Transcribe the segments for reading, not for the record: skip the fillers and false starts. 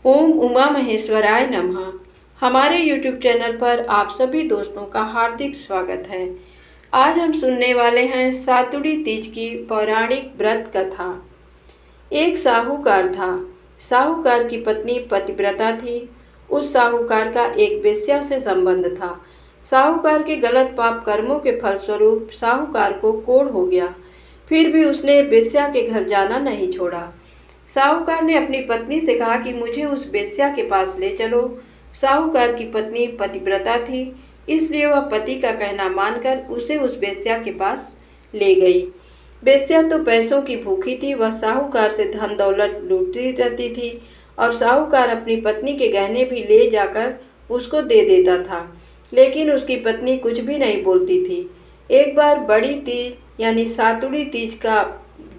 ओम उमा महेश्वराय नमः। हमारे YouTube channel पर आप सभी दोस्तों का हार्दिक स्वागत है। आज हम सुनने वाले हैं सातुड़ी तीज की पौराणिक व्रत कथा। एक साहूकार था। साहूकार की पत्नी पतिव्रता थी। उस साहूकार का एक वेश्या से संबंध था। साहूकार के गलत पाप कर्मों के फलस्वरूप साहूकार को कोढ़ हो गया। फिर भी उसने वेश्या के घर जाना नहीं छोड़ा। साहूकार ने अपनी पत्नी से कहा कि मुझे उस वेश्या के पास ले चलो। साहूकार की पत्नी पतिव्रता थी, इसलिए वह पति का कहना मानकर उसे उस वेश्या के पास ले गई। वेश्या तो पैसों की भूखी थी। वह साहूकार से धन दौलत लूटती रहती थी और साहूकार अपनी पत्नी के गहने भी ले जाकर उसको दे देता था, लेकिन उसकी पत्नी कुछ भी नहीं बोलती थी। एक बार बड़ी तीज यानी सातुड़ी तीज का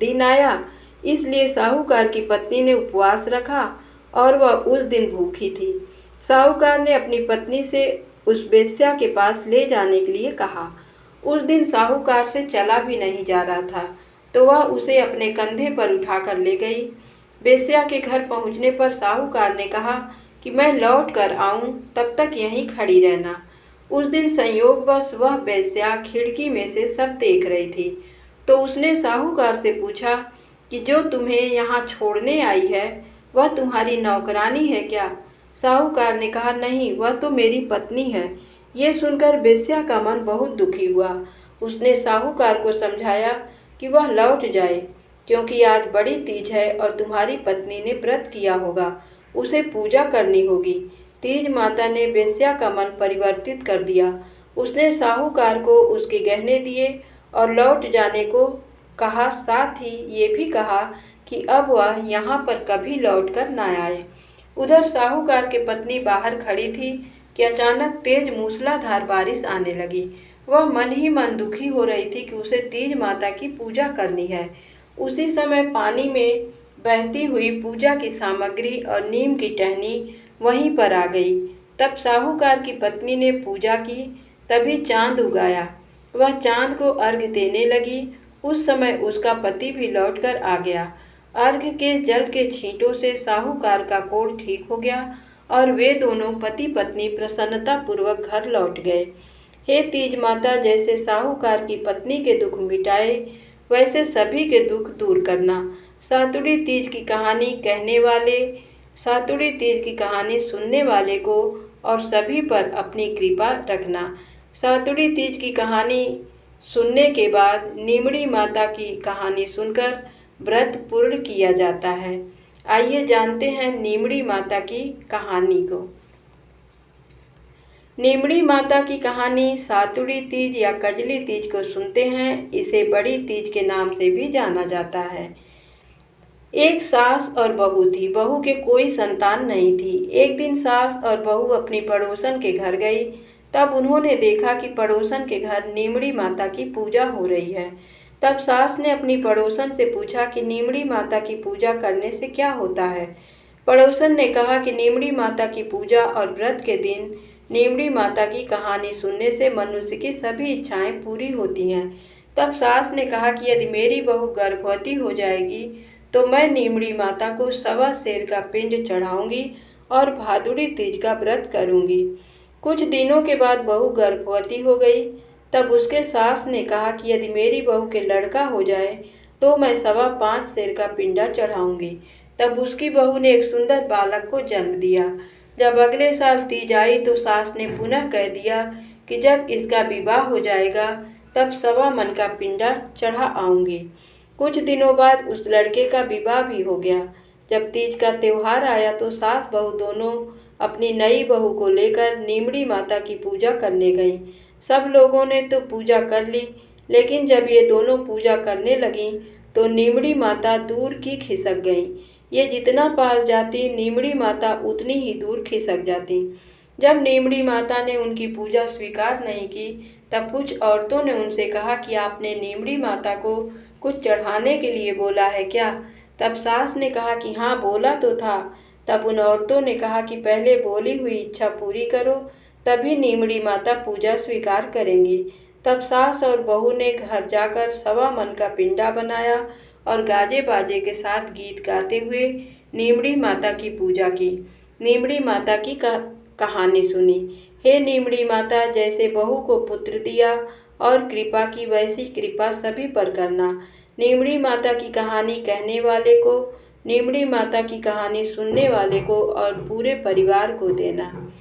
दिन आया, इसलिए साहूकार की पत्नी ने उपवास रखा और वह उस दिन भूखी थी। साहूकार ने अपनी पत्नी से उस वेश्या के पास ले जाने के लिए कहा। उस दिन साहूकार से चला भी नहीं जा रहा था, तो वह उसे अपने कंधे पर उठाकर ले गई। वेश्या के घर पहुंचने पर साहूकार ने कहा कि मैं लौट कर आऊं, तब तक यहीं खड़ी रहना। उस दिन संयोगवश वह वेश्या खिड़की में से सब देख रही थी, तो उसने साहूकार से पूछा कि जो तुम्हें यहाँ छोड़ने आई है वह तुम्हारी नौकरानी है क्या? साहूकार ने कहा, नहीं, वह तो मेरी पत्नी है। ये सुनकर वेश्या का मन बहुत दुखी हुआ। उसने साहूकार को समझाया कि वह लौट जाए, क्योंकि आज बड़ी तीज है और तुम्हारी पत्नी ने व्रत किया होगा, उसे पूजा करनी होगी। तीज माता ने वेश्या का मन परिवर्तित कर दिया। उसने साहूकार को उसके गहने दिए और लौट जाने को कहा। साथ ही ये भी कहा कि अब वह यहाँ पर कभी लौटकर न आए। उधर साहूकार की पत्नी बाहर खड़ी थी कि अचानक तेज मूसलाधार बारिश आने लगी। वह मन ही मन दुखी हो रही थी कि उसे तीज माता की पूजा करनी है। उसी समय पानी में बहती हुई पूजा की सामग्री और नीम की टहनी वहीं पर आ गई। तब साहूकार की पत्नी ने पूजा की। तभी चांद उगाया। वह चांद को अर्घ्य देने लगी। उस समय उसका पति भी लौटकर आ गया। अर्घ्य के जल के छींटों से साहूकार का कोढ़ ठीक हो गया और वे दोनों पति पत्नी प्रसन्नता पूर्वक घर लौट गए। हे तीज माता, जैसे साहूकार की पत्नी के दुख मिटाए, वैसे सभी के दुख दूर करना। सातुड़ी तीज की कहानी कहने वाले, सातुड़ी तीज की कहानी सुनने वाले को और सभी पर अपनी कृपा रखना। सातुड़ी तीज की कहानी सुनने के बाद नीमड़ी माता की कहानी सुनकर व्रत पूर्ण किया जाता है। आइए जानते हैं नीमड़ी माता की कहानी को। नीमड़ी माता की कहानी सातुड़ी तीज या कजली तीज को सुनते हैं। इसे बड़ी तीज के नाम से भी जाना जाता है। एक सास और बहू थी। बहू के कोई संतान नहीं थी। एक दिन सास और बहू अपनी पड़ोसन के घर गई। तब उन्होंने देखा कि पड़ोसन के घर नीमड़ी माता की पूजा हो रही है। तब सास ने अपनी पड़ोसन से पूछा कि नीमड़ी माता की पूजा करने से क्या होता है। पड़ोसन ने कहा कि नीमड़ी माता की पूजा और व्रत के दिन नीमड़ी माता की कहानी सुनने से मनुष्य की सभी इच्छाएं पूरी होती हैं। तब सास ने कहा कि यदि मेरी बहू गर्भवती हो जाएगी तो मैं नीमड़ी माता को 1.25 सेर का पिंड चढ़ाऊंगी और भादुड़ी तीज का व्रत करूंगी। कुछ दिनों के बाद बहू गर्भवती हो गई। तब उसके सास ने कहा कि यदि मेरी बहू के लड़का हो जाए तो मैं 5.25 सेर का पिंडा चढ़ाऊंगी। तब उसकी बहू ने एक सुंदर बालक को जन्म दिया। जब अगले साल तीज आई तो सास ने पुनः कह दिया कि जब इसका विवाह हो जाएगा तब 1.25 मन का पिंडा चढ़ा आऊंगी। कुछ दिनों बाद उस लड़के का विवाह भी हो गया। जब तीज का त्योहार आया तो सास बहू दोनों अपनी नई बहू को लेकर नीमड़ी माता की पूजा करने गईं। सब लोगों ने तो पूजा कर ली, लेकिन जब ये दोनों पूजा करने लगीं तो नीमड़ी माता दूर की खिसक गईं। ये जितना पास जाती, नीमड़ी माता उतनी ही दूर खिसक जाती। जब नीमड़ी माता ने उनकी पूजा स्वीकार नहीं की, तब कुछ औरतों ने उनसे कहा कि आपने नीमड़ी माता को कुछ चढ़ाने के लिए बोला है क्या? तब सास ने कहा कि हाँ, बोला तो था। तब उन औरतों ने कहा कि पहले बोली हुई इच्छा पूरी करो, तभी नीमड़ी माता पूजा स्वीकार करेंगी। तब सास और बहू ने घर जाकर 1.25 मन का पिंडा बनाया और गाजे बाजे के साथ गीत गाते हुए नीमड़ी माता की पूजा की। नीमड़ी माता की कहानी सुनी। हे नीमड़ी माता, जैसे बहू को पुत्र दिया और कृपा की, वैसी कृपा सभी पर करना। नीमड़ी माता की कहानी कहने वाले को, नीमड़ी माता की कहानी सुनने वाले को और पूरे परिवार को देना।